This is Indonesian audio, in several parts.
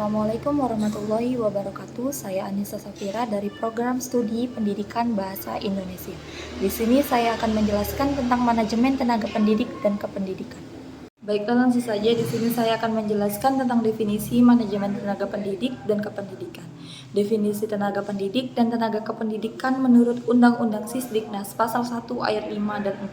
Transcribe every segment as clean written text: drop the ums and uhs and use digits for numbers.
Assalamualaikum warahmatullahi wabarakatuh. Saya Anissa Safira dari Program Studi Pendidikan Bahasa Indonesia. Di sini saya akan menjelaskan tentang manajemen tenaga pendidik dan kependidikan. Baiklah, langsung saja di sini saya akan menjelaskan tentang definisi manajemen tenaga pendidik dan kependidikan. Definisi tenaga pendidik dan tenaga kependidikan menurut Undang-Undang Sisdiknas Pasal 1 Ayat 5 dan 6.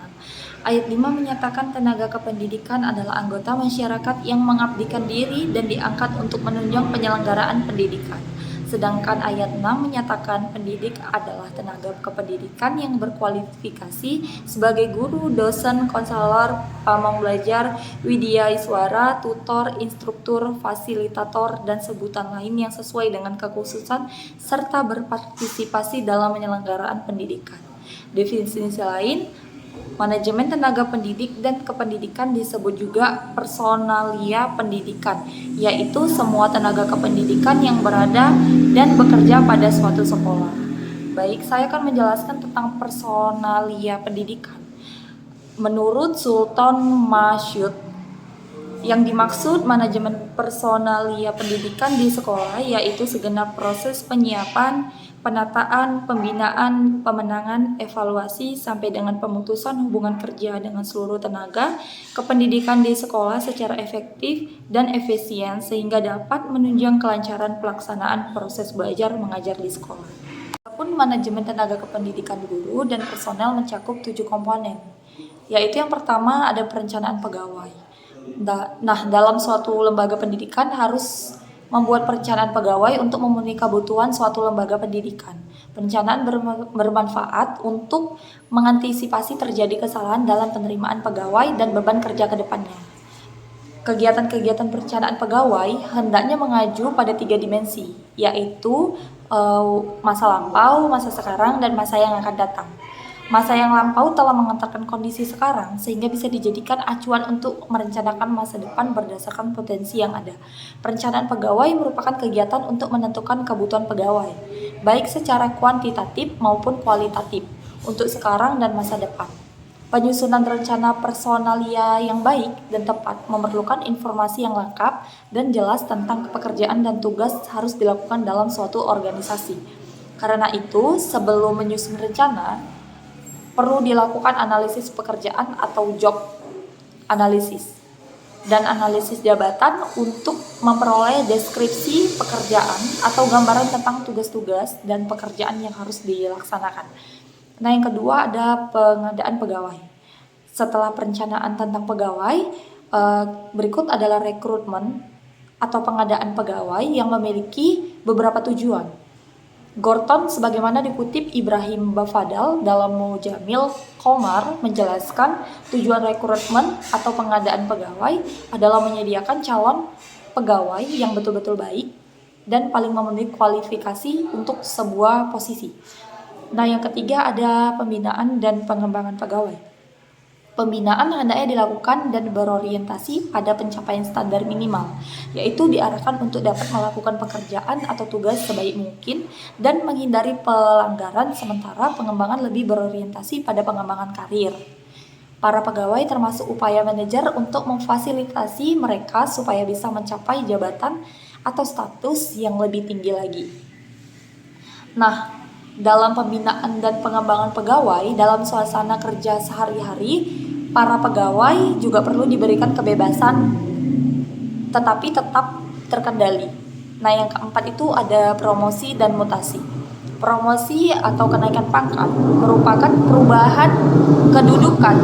Ayat 5 menyatakan tenaga kependidikan adalah anggota masyarakat yang mengabdikan diri dan diangkat untuk menunjang penyelenggaraan pendidikan. Sedangkan ayat 6 menyatakan pendidik adalah tenaga kependidikan yang berkualifikasi sebagai guru, dosen, konselor, pamong belajar, widyaswara, tutor, instruktur, fasilitator, dan sebutan lain yang sesuai dengan kekhususan serta berpartisipasi dalam penyelenggaraan pendidikan. Definisi lain, manajemen tenaga pendidik dan kependidikan disebut juga personalia pendidikan, yaitu semua tenaga kependidikan yang berada dan bekerja pada suatu sekolah. Baik, saya akan menjelaskan tentang personalia pendidikan. Menurut Sultan Masyud, yang dimaksud manajemen personalia pendidikan di sekolah yaitu segenap proses penyiapan, penataan, pembinaan, pemenangan, evaluasi, sampai dengan pemutusan hubungan kerja dengan seluruh tenaga kependidikan di sekolah secara efektif dan efisien sehingga dapat menunjang kelancaran pelaksanaan proses belajar mengajar di sekolah. Adapun manajemen tenaga kependidikan guru dan personel mencakup 7 komponen, yaitu yang pertama ada perencanaan pegawai. Nah, dalam suatu lembaga pendidikan harus membuat perencanaan pegawai untuk memenuhi kebutuhan suatu lembaga pendidikan. Perencanaan bermanfaat untuk mengantisipasi terjadi kesalahan dalam penerimaan pegawai dan beban kerja ke depannya. Kegiatan-kegiatan perencanaan pegawai hendaknya mengacu pada 3 dimensi, yaitu masa lampau, masa sekarang, dan masa yang akan datang. Masa yang lampau telah mengantarkan kondisi sekarang sehingga bisa dijadikan acuan untuk merencanakan masa depan berdasarkan potensi yang ada. Perencanaan pegawai merupakan kegiatan untuk menentukan kebutuhan pegawai, baik secara kuantitatif maupun kualitatif, untuk sekarang dan masa depan. Penyusunan rencana personalia yang baik dan tepat memerlukan informasi yang lengkap dan jelas tentang pekerjaan dan tugas harus dilakukan dalam suatu organisasi. Karena itu, sebelum menyusun rencana, perlu dilakukan analisis pekerjaan atau job analisis dan analisis jabatan untuk memperoleh deskripsi pekerjaan atau gambaran tentang tugas-tugas dan pekerjaan yang harus dilaksanakan. Nah, yang kedua ada pengadaan pegawai. Setelah perencanaan tentang pegawai, berikut adalah rekrutmen atau pengadaan pegawai yang memiliki beberapa tujuan. Gorton sebagaimana dikutip Ibrahim Bafadal dalam Mujamil Qomar menjelaskan tujuan rekrutmen atau pengadaan pegawai adalah menyediakan calon pegawai yang betul-betul baik dan paling memenuhi kualifikasi untuk sebuah posisi. Nah, yang ketiga ada pembinaan dan pengembangan pegawai. Pembinaan hendaknya dilakukan dan berorientasi pada pencapaian standar minimal, yaitu diarahkan untuk dapat melakukan pekerjaan atau tugas sebaik mungkin dan menghindari pelanggaran, sementara pengembangan lebih berorientasi pada pengembangan karir. Para pegawai termasuk upaya manajer untuk memfasilitasi mereka supaya bisa mencapai jabatan atau status yang lebih tinggi lagi. Nah, dalam pembinaan dan pengembangan pegawai dalam suasana kerja sehari-hari, para pegawai juga perlu diberikan kebebasan tetapi tetap terkendali. Nah, yang keempat itu ada promosi dan mutasi. Promosi atau kenaikan pangkat merupakan perubahan kedudukan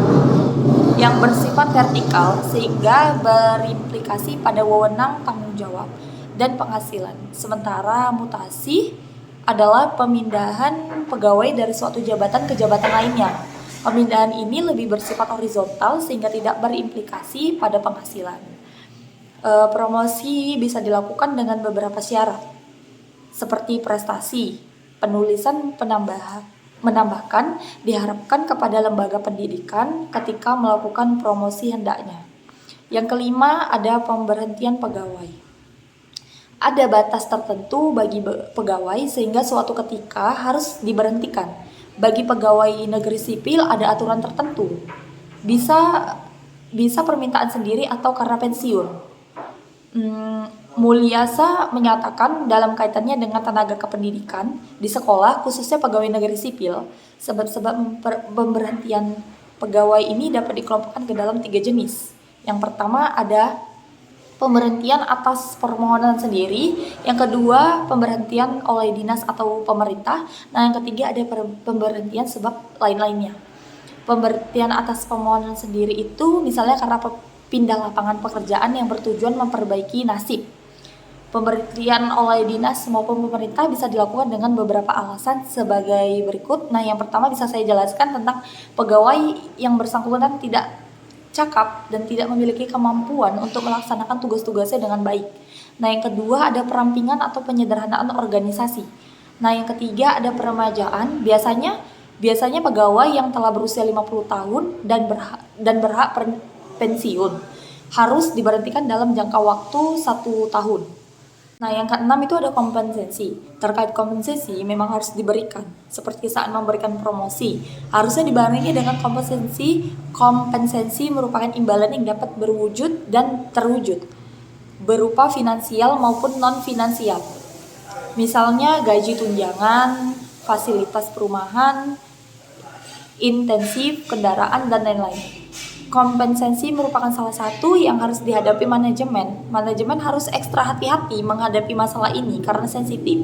yang bersifat vertikal sehingga berimplikasi pada wewenang, tanggung jawab, dan penghasilan. Sementara mutasi adalah pemindahan pegawai dari suatu jabatan ke jabatan lainnya. Pemindahan ini lebih bersifat horizontal sehingga tidak berimplikasi pada penghasilan. Promosi bisa dilakukan dengan beberapa syarat, seperti prestasi. Penulisan menambahkan diharapkan kepada lembaga pendidikan ketika melakukan promosi hendaknya. Yang kelima ada pemberhentian pegawai. Ada batas tertentu bagi pegawai sehingga suatu ketika harus diberhentikan. Bagi pegawai negeri sipil ada aturan tertentu. Bisa permintaan sendiri atau karena pensiun. Mulyasa menyatakan dalam kaitannya dengan tenaga kependidikan di sekolah, khususnya pegawai negeri sipil, sebab-sebab pemberhentian pegawai ini dapat dikelompokkan ke dalam 3 jenis. Yang pertama ada pemberhentian atas permohonan sendiri, yang kedua pemberhentian oleh dinas atau pemerintah, nah yang ketiga ada pemberhentian sebab lain-lainnya. Pemberhentian atas permohonan sendiri itu misalnya karena pindah lapangan pekerjaan yang bertujuan memperbaiki nasib. Pemberhentian oleh dinas maupun pemerintah bisa dilakukan dengan beberapa alasan sebagai berikut. Nah, yang pertama bisa saya jelaskan tentang pegawai yang bersangkutan tidak cakap dan tidak memiliki kemampuan untuk melaksanakan tugas-tugasnya dengan baik. Nah, yang kedua ada perampingan atau penyederhanaan organisasi. Nah, yang ketiga ada peremajaan. Biasanya pegawai yang telah berusia 50 tahun dan berhak pensiun harus diberhentikan dalam jangka waktu 1 tahun. Nah, yang keenam itu ada kompensasi. Terkait kompensasi memang harus diberikan, seperti saat memberikan promosi. Harusnya dibarengi dengan kompensasi. Kompensasi merupakan imbalan yang dapat berwujud dan terwujud, berupa finansial maupun non-finansial. Misalnya gaji tunjangan, fasilitas perumahan, intensif, kendaraan, dan lain-lain. Kompensasi merupakan salah satu yang harus dihadapi manajemen. Manajemen harus ekstra hati-hati menghadapi masalah ini karena sensitif.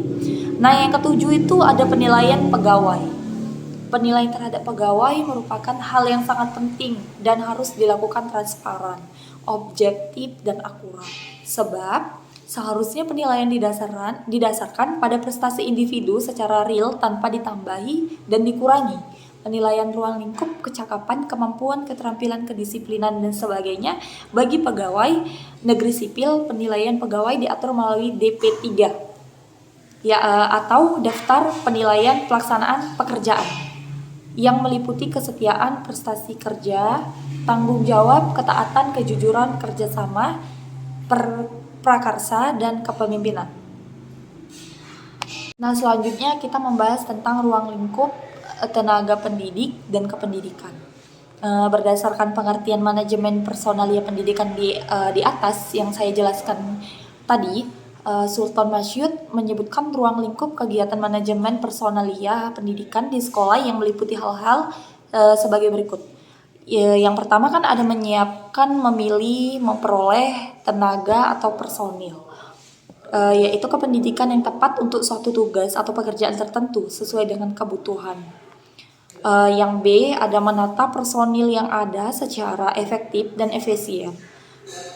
Nah, yang ketujuh itu ada penilaian pegawai. Penilaian terhadap pegawai merupakan hal yang sangat penting dan harus dilakukan transparan, objektif, dan akurat. Sebab seharusnya penilaian didasarkan pada prestasi individu secara real tanpa ditambahi dan dikurangi. Penilaian ruang lingkup, kecakapan, kemampuan, keterampilan, kedisiplinan, dan sebagainya. Bagi pegawai negeri sipil, penilaian pegawai diatur melalui DP3 atau Daftar Penilaian Pelaksanaan Pekerjaan, yang meliputi kesetiaan, prestasi kerja, tanggung jawab, ketaatan, kejujuran, kerjasama, prakarsa, dan kepemimpinan. Nah, selanjutnya kita membahas tentang ruang lingkup tenaga pendidik dan kependidikan. Berdasarkan pengertian manajemen personalia pendidikan di atas yang saya jelaskan tadi, Sultan Masyud menyebutkan ruang lingkup kegiatan manajemen personalia pendidikan di sekolah yang meliputi hal-hal sebagai berikut. Yang pertama kan ada menyiapkan, memilih, memperoleh tenaga atau personil, yaitu kependidikan yang tepat untuk suatu tugas atau pekerjaan tertentu sesuai dengan kebutuhan. Yang B ada menata personil yang ada secara efektif dan efisien.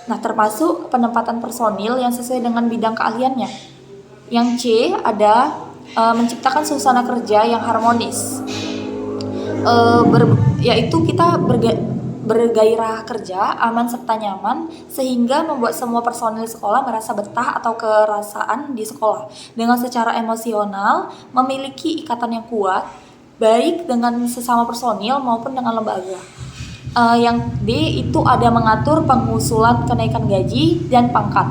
Nah, termasuk penempatan personil yang sesuai dengan bidang keahliannya. Yang C ada menciptakan suasana kerja yang harmonis, yaitu kita bergairah kerja, aman serta nyaman, sehingga membuat semua personil sekolah merasa betah atau kerasaan di sekolah. Dengan secara emosional, memiliki ikatan yang kuat, baik dengan sesama personil maupun dengan lembaga. Yang D itu ada mengatur pengusulan kenaikan gaji dan pangkat.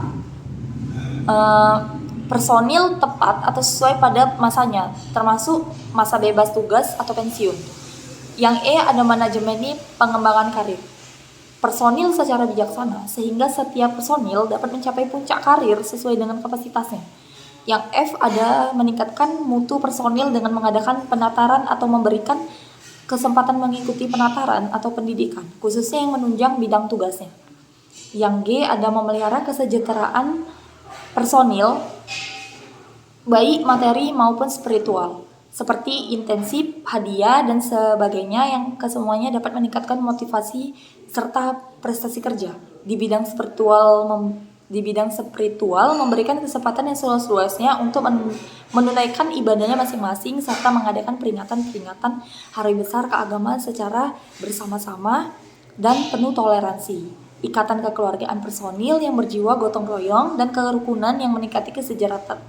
Personil tepat atau sesuai pada masanya, termasuk masa bebas tugas atau pensiun. Yang E ada manajemen pengembangan karir personil secara bijaksana, sehingga setiap personil dapat mencapai puncak karir sesuai dengan kapasitasnya. Yang F ada meningkatkan mutu personil dengan mengadakan penataran atau memberikan kesempatan mengikuti penataran atau pendidikan, khususnya yang menunjang bidang tugasnya. Yang G ada memelihara kesejahteraan personil, baik materi maupun spiritual, seperti intensif, hadiah, dan sebagainya, yang kesemuanya dapat meningkatkan motivasi serta prestasi kerja. Di bidang spiritual memberikan kesempatan yang seluas-luasnya untuk menunaikan ibadahnya masing-masing serta mengadakan peringatan-peringatan hari besar keagamaan secara bersama-sama dan penuh toleransi. Ikatan kekeluargaan personil yang berjiwa gotong royong dan kerukunan yang meningkati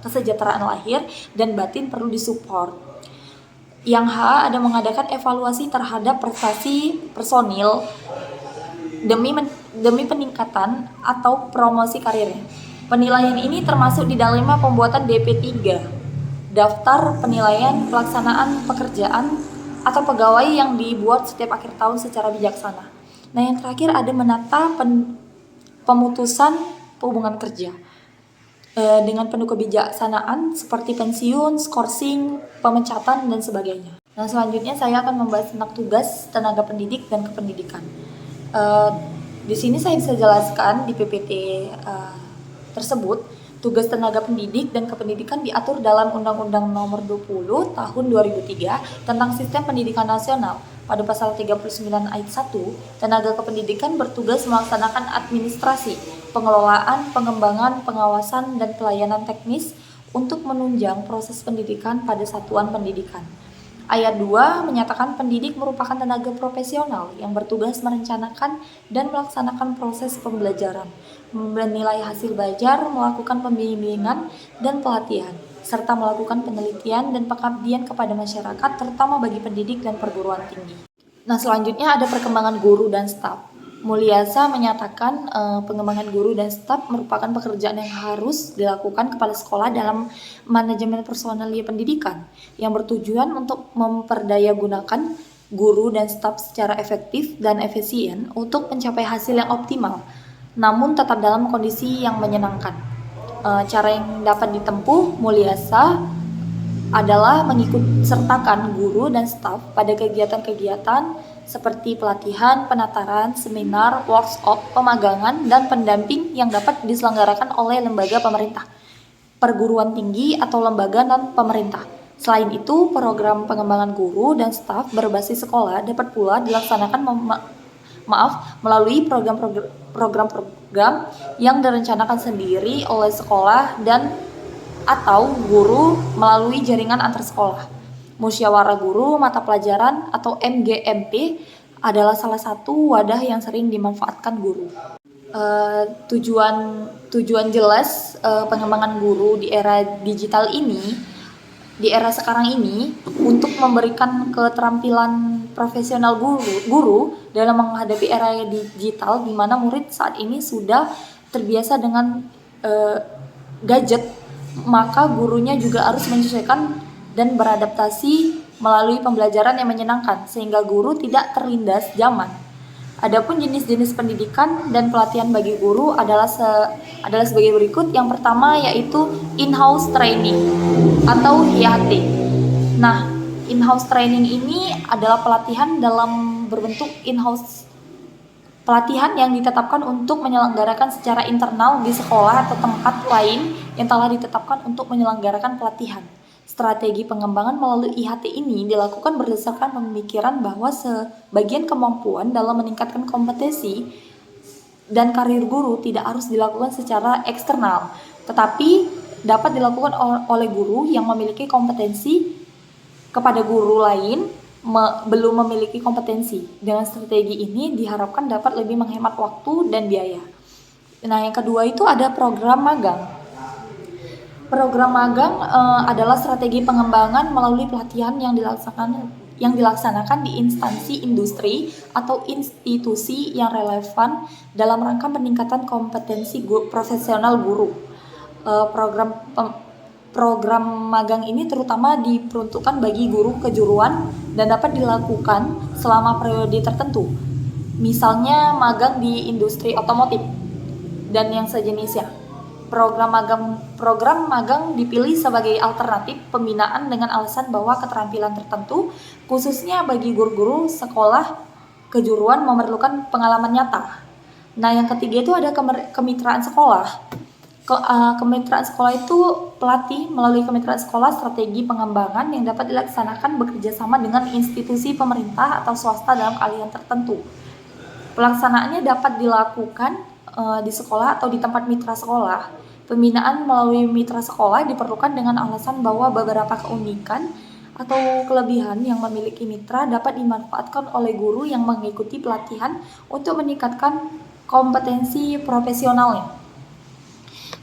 kesejahteraan lahir dan batin perlu disupport. Yang H ada mengadakan evaluasi terhadap prestasi personil demi peningkatan atau promosi karirnya. Penilaian ini termasuk di dalamnya pembuatan DP3, Daftar Penilaian Pelaksanaan Pekerjaan atau pegawai, yang dibuat setiap akhir tahun secara bijaksana. Nah, yang terakhir ada menata pemutusan hubungan kerja. dengan penuh kebijaksanaan seperti pensiun, skorsing, pemecatan, dan sebagainya. Nah, selanjutnya saya akan membahas tentang tugas tenaga pendidik dan kependidikan. Eh, di sini saya bisa jelaskan di PPT tersebut, tugas tenaga pendidik dan kependidikan diatur dalam Undang-Undang Nomor 20 Tahun 2003 tentang Sistem Pendidikan Nasional. Pada pasal 39 ayat 1, tenaga kependidikan bertugas melaksanakan administrasi, pengelolaan, pengembangan, pengawasan, dan pelayanan teknis untuk menunjang proses pendidikan pada satuan pendidikan. Ayat 2 menyatakan pendidik merupakan tenaga profesional yang bertugas merencanakan dan melaksanakan proses pembelajaran, menilai hasil belajar, melakukan pembimbingan dan pelatihan, serta melakukan penelitian dan pengabdian kepada masyarakat, terutama bagi pendidik dan perguruan tinggi. Nah, selanjutnya ada perkembangan guru dan staf. Mulyasa menyatakan pengembangan guru dan staf merupakan pekerjaan yang harus dilakukan kepala sekolah dalam manajemen personalia pendidikan yang bertujuan untuk memperdayagunakan guru dan staf secara efektif dan efisien untuk mencapai hasil yang optimal, namun tetap dalam kondisi yang menyenangkan. Cara yang dapat ditempuh Mulyasa adalah mengikut sertakan guru dan staf pada kegiatan-kegiatan seperti pelatihan, penataran, seminar, workshop, pemagangan, dan pendamping yang dapat diselenggarakan oleh lembaga pemerintah, perguruan tinggi, atau lembaga non-pemerintah. Selain itu, program pengembangan guru dan staf berbasis sekolah dapat pula dilaksanakan melalui program-program yang direncanakan sendiri oleh sekolah dan atau guru melalui jaringan antar sekolah. Musyawarah Guru Mata Pelajaran atau MGMP adalah salah satu wadah yang sering dimanfaatkan guru. Tujuan jelas pengembangan guru di era digital ini, di era sekarang ini, untuk memberikan keterampilan profesional guru dalam menghadapi era digital, di mana murid saat ini sudah terbiasa dengan gadget, maka gurunya juga harus menyesuaikan dan beradaptasi melalui pembelajaran yang menyenangkan sehingga guru tidak terlindas zaman. Adapun jenis-jenis pendidikan dan pelatihan bagi guru adalah sebagai berikut. Yang pertama yaitu in-house training atau IHT. Nah, in-house training ini adalah pelatihan dalam berbentuk in-house, pelatihan yang ditetapkan untuk menyelenggarakan secara internal di sekolah atau tempat lain yang telah ditetapkan untuk menyelenggarakan pelatihan. Strategi pengembangan melalui IHT ini dilakukan berdasarkan pemikiran bahwa sebagian kemampuan dalam meningkatkan kompetensi dan karir guru tidak harus dilakukan secara eksternal, tetapi dapat dilakukan oleh guru yang memiliki kompetensi kepada guru lain belum memiliki kompetensi. Dengan strategi ini diharapkan dapat lebih menghemat waktu dan biaya. Nah, yang kedua itu ada program magang. Program magang adalah strategi pengembangan melalui pelatihan yang dilaksanakan di instansi industri atau institusi yang relevan dalam rangka peningkatan kompetensi profesional guru. Program magang ini terutama diperuntukkan bagi guru kejuruan dan dapat dilakukan selama periode tertentu. Misalnya magang di industri otomotif dan yang sejenisnya. Program magang dipilih sebagai alternatif pembinaan dengan alasan bahwa keterampilan tertentu, khususnya bagi guru-guru sekolah kejuruan, memerlukan pengalaman nyata. Nah, yang ketiga itu ada kemitraan sekolah. Kemitraan sekolah itu pelatih melalui kemitraan sekolah strategi pengembangan yang dapat dilaksanakan bekerja sama dengan institusi pemerintah atau swasta dalam keahlian tertentu. Pelaksanaannya dapat dilakukan di sekolah atau di tempat mitra sekolah. Pembinaan melalui mitra sekolah diperlukan dengan alasan bahwa beberapa keunikan atau kelebihan yang memiliki mitra dapat dimanfaatkan oleh guru yang mengikuti pelatihan untuk meningkatkan kompetensi profesionalnya.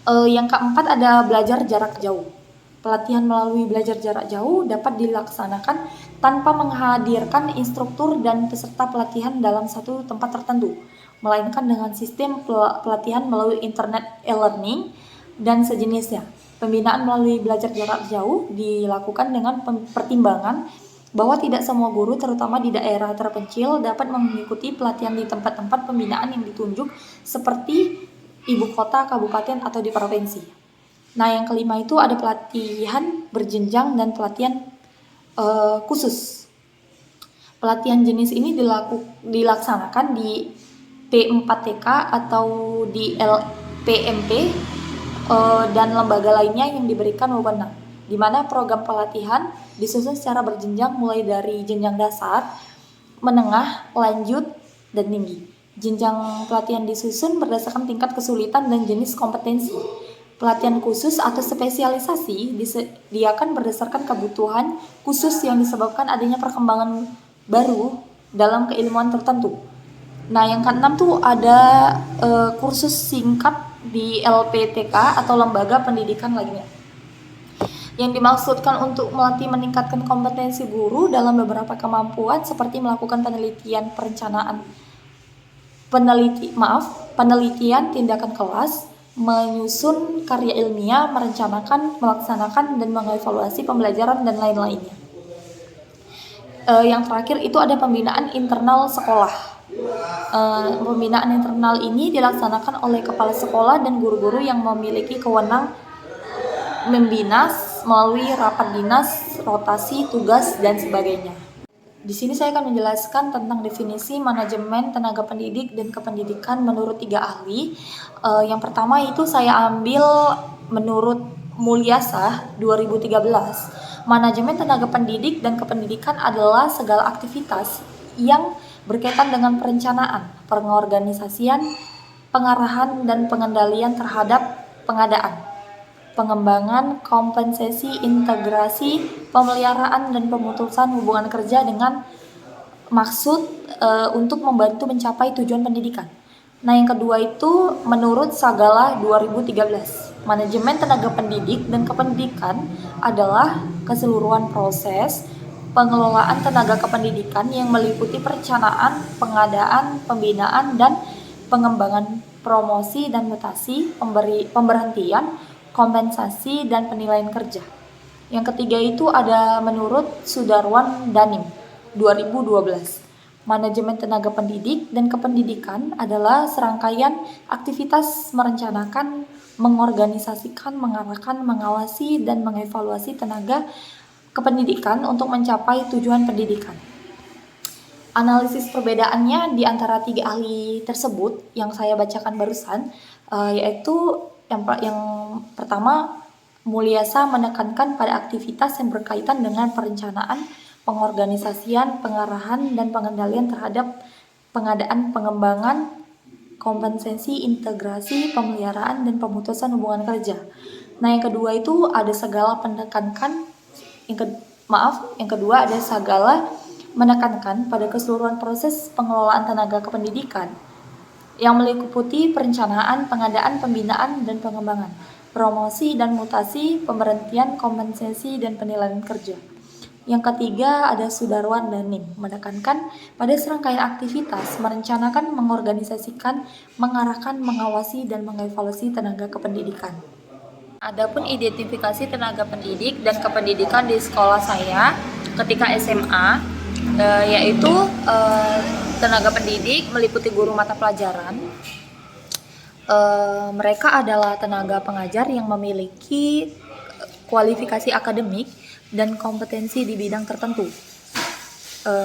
Yang keempat ada belajar jarak jauh. Pelatihan melalui belajar jarak jauh dapat dilaksanakan tanpa menghadirkan instruktur dan peserta pelatihan dalam satu tempat tertentu, melainkan dengan sistem pelatihan melalui internet e-learning dan sejenisnya. Pembinaan melalui belajar jarak jauh dilakukan dengan pertimbangan bahwa tidak semua guru, terutama di daerah terpencil, dapat mengikuti pelatihan di tempat-tempat pembinaan yang ditunjuk seperti ibu kota, kabupaten, atau di provinsi. Nah, yang kelima itu ada pelatihan berjenjang dan pelatihan khusus. Pelatihan jenis ini dilaksanakan di P4TK atau di LPMP dan lembaga lainnya yang diberikan wewenang, di mana program pelatihan disusun secara berjenjang mulai dari jenjang dasar, menengah, lanjut, dan tinggi. Jenjang pelatihan disusun berdasarkan tingkat kesulitan dan jenis kompetensi. Pelatihan khusus atau spesialisasi disediakan berdasarkan kebutuhan khusus yang disebabkan adanya perkembangan baru dalam keilmuan tertentu. Nah, yang keenam tuh ada kursus singkat di LPTK atau lembaga pendidikan lainnya, yang dimaksudkan untuk melatih meningkatkan kompetensi guru dalam beberapa kemampuan seperti melakukan penelitian penelitian tindakan kelas, menyusun karya ilmiah, merencanakan, melaksanakan, dan mengevaluasi pembelajaran dan lain-lainnya. Yang terakhir itu ada pembinaan internal sekolah. Pembinaan internal ini dilaksanakan oleh kepala sekolah dan guru-guru yang memiliki kewenang membina melalui rapat dinas, rotasi, tugas, dan sebagainya. Di sini saya akan menjelaskan tentang definisi manajemen tenaga pendidik dan kependidikan menurut 3 ahli. Yang pertama itu saya ambil menurut Mulyasah 2013. Manajemen tenaga pendidik dan kependidikan adalah segala aktivitas yang berkaitan dengan perencanaan, pengorganisasian, pengarahan, dan pengendalian terhadap pengadaan, pengembangan, kompensasi, integrasi, pemeliharaan, dan pemutusan hubungan kerja dengan maksud untuk membantu mencapai tujuan pendidikan. Nah, yang kedua itu menurut Sagala 2013. Manajemen tenaga pendidik dan kependidikan adalah keseluruhan proses pengelolaan tenaga kependidikan yang meliputi perencanaan, pengadaan, pembinaan, dan pengembangan, promosi dan mutasi, pemberhentian, kompensasi, dan penilaian kerja. Yang ketiga itu ada menurut Sudarwan Danim 2012. Manajemen tenaga pendidik dan kependidikan adalah serangkaian aktivitas merencanakan, mengorganisasikan, mengarahkan, mengawasi, dan mengevaluasi tenaga kependidikan untuk mencapai tujuan pendidikan. Analisis perbedaannya di antara 3 ahli tersebut yang saya bacakan barusan, yaitu yang pertama, Mulyasah menekankan pada aktivitas yang berkaitan dengan perencanaan, pengorganisasian, pengarahan, dan pengendalian terhadap pengadaan, pengembangan, kompensasi, integrasi, pemeliharaan, dan pemutusan hubungan kerja. Nah, yang kedua itu ada Sagala menekankan pada keseluruhan proses pengelolaan tenaga kependidikan yang meliputi perencanaan, pengadaan, pembinaan, dan pengembangan, promosi dan mutasi, pemberhentian, kompensasi, dan penilaian kerja. Yang ketiga ada Sudarwan Danim, menekankan pada serangkaian aktivitas, merencanakan, mengorganisasikan, mengarahkan, mengawasi, dan mengevaluasi tenaga kependidikan. Adapun identifikasi tenaga pendidik dan kependidikan di sekolah saya ketika SMA, yaitu tenaga pendidik meliputi guru mata pelajaran. Mereka adalah tenaga pengajar yang memiliki kualifikasi akademik dan kompetensi di bidang tertentu.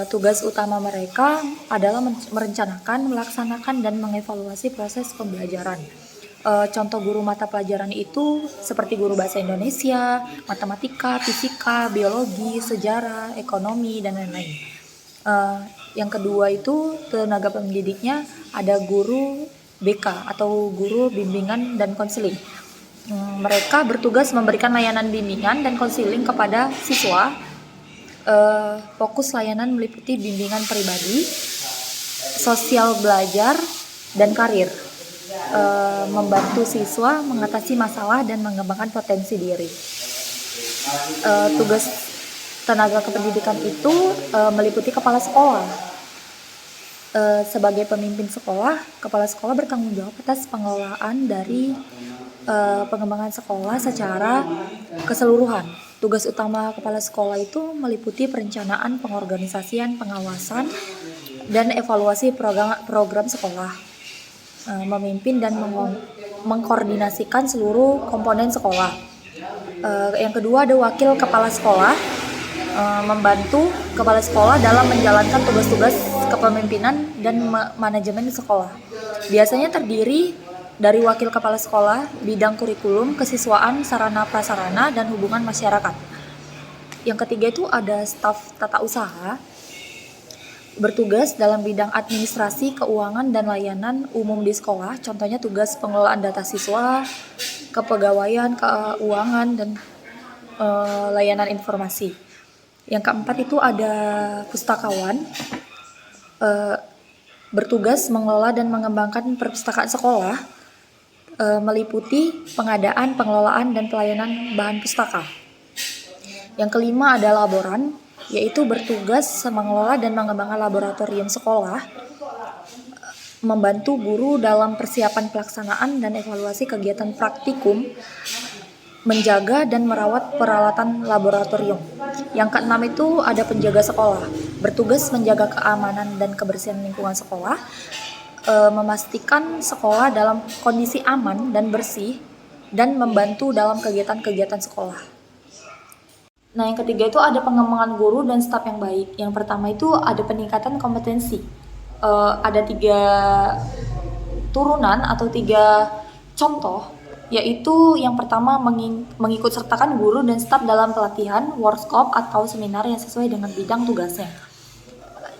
Tugas utama mereka adalah merencanakan, melaksanakan, dan mengevaluasi proses pembelajaran. Contoh guru mata pelajaran itu seperti guru bahasa Indonesia, matematika, fisika, biologi, sejarah, ekonomi, dan lain-lain. Yang kedua itu tenaga pendidiknya ada guru BK atau guru bimbingan dan konseling. Mereka bertugas memberikan layanan bimbingan dan konseling kepada siswa. Fokus layanan meliputi bimbingan pribadi, sosial belajar, dan karir. Membantu siswa mengatasi masalah dan mengembangkan potensi diri. Tugas tenaga kependidikan itu meliputi kepala sekolah. Sebagai pemimpin sekolah, kepala sekolah bertanggung jawab atas pengelolaan dari pengembangan sekolah secara keseluruhan. Tugas utama kepala sekolah itu meliputi perencanaan, pengorganisasian, pengawasan, dan evaluasi program sekolah. Memimpin dan mengkoordinasikan seluruh komponen sekolah. Yang kedua ada wakil kepala sekolah, membantu kepala sekolah dalam menjalankan tugas-tugas kepemimpinan dan manajemen sekolah. Biasanya terdiri dari wakil kepala sekolah, bidang kurikulum, kesiswaan, sarana prasarana, dan hubungan masyarakat. Yang ketiga itu ada staf tata usaha, bertugas dalam bidang administrasi, keuangan, dan layanan umum di sekolah. Contohnya tugas pengelolaan data siswa, kepegawaian, keuangan, dan layanan informasi. Yang keempat itu ada pustakawan, bertugas mengelola dan mengembangkan perpustakaan sekolah, meliputi pengadaan, pengelolaan, dan pelayanan bahan pustaka. Yang kelima ada laboran, yaitu bertugas mengelola dan mengembangkan laboratorium sekolah, membantu guru dalam persiapan pelaksanaan dan evaluasi kegiatan praktikum, menjaga dan merawat peralatan laboratorium. Yang keenam itu ada penjaga sekolah, bertugas menjaga keamanan dan kebersihan lingkungan sekolah, memastikan sekolah dalam kondisi aman dan bersih, dan membantu dalam kegiatan-kegiatan sekolah. Nah, yang ketiga itu ada pengembangan guru dan staf yang baik. Yang pertama itu ada peningkatan kompetensi. Ada 3 turunan atau 3 contoh, yaitu yang pertama mengikut sertakan guru dan staf dalam pelatihan, workshop, atau seminar yang sesuai dengan bidang tugasnya.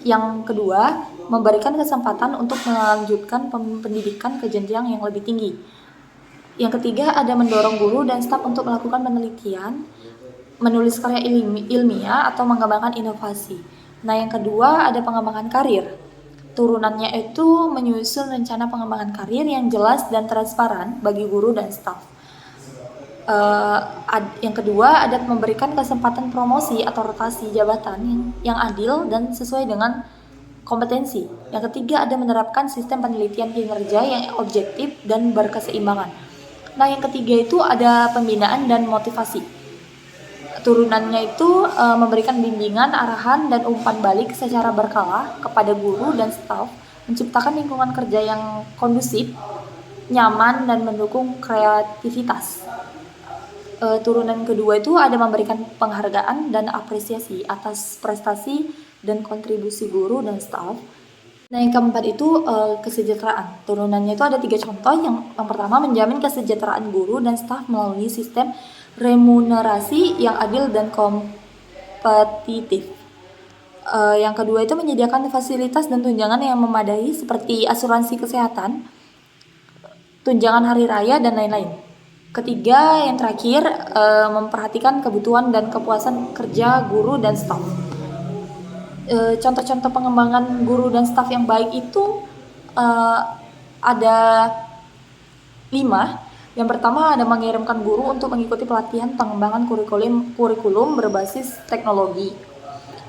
Yang kedua, memberikan kesempatan untuk melanjutkan pendidikan ke jenjang yang lebih tinggi. Yang ketiga, ada mendorong guru dan staf untuk melakukan penelitian, menulis karya ilmiah, atau mengembangkan inovasi. Nah, yang kedua ada pengembangan karir. Turunannya itu menyusun rencana pengembangan karir yang jelas dan transparan bagi guru dan staf. Yang kedua ada memberikan kesempatan promosi atau rotasi jabatan yang adil dan sesuai dengan kompetensi. Yang ketiga ada menerapkan sistem penelitian kinerja yang objektif dan berkeseimbangan. Nah, yang ketiga itu ada pembinaan dan motivasi. Turunannya itu memberikan bimbingan, arahan, dan umpan balik secara berkala kepada guru dan staf, menciptakan lingkungan kerja yang kondusif, nyaman, dan mendukung kreativitas. Turunan kedua itu ada memberikan penghargaan dan apresiasi atas prestasi dan kontribusi guru dan staf. Nah, yang keempat itu kesejahteraan. Turunannya itu ada 3 contoh. Yang pertama menjamin kesejahteraan guru dan staf melalui sistem remunerasi yang adil dan kompetitif. Yang kedua itu menyediakan fasilitas dan tunjangan yang memadai seperti asuransi kesehatan, tunjangan hari raya, dan lain-lain. Ketiga, yang terakhir, memperhatikan kebutuhan dan kepuasan kerja guru dan staf. Contoh-contoh pengembangan guru dan staf yang baik itu ada 5. Yang pertama ada mengirimkan guru untuk mengikuti pelatihan pengembangan kurikulum berbasis teknologi.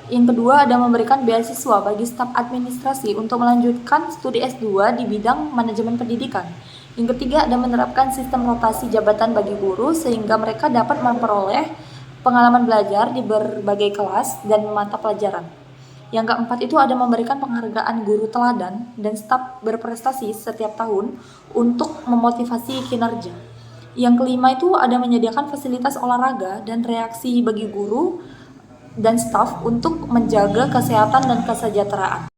Yang kedua ada memberikan beasiswa bagi staf administrasi untuk melanjutkan studi S2 di bidang manajemen pendidikan. Yang ketiga ada menerapkan sistem rotasi jabatan bagi guru sehingga mereka dapat memperoleh pengalaman belajar di berbagai kelas dan mata pelajaran. Yang keempat itu ada memberikan penghargaan guru teladan dan staf berprestasi setiap tahun untuk memotivasi kinerja. Yang kelima itu ada menyediakan fasilitas olahraga dan reaksi bagi guru dan staf untuk menjaga kesehatan dan kesejahteraan.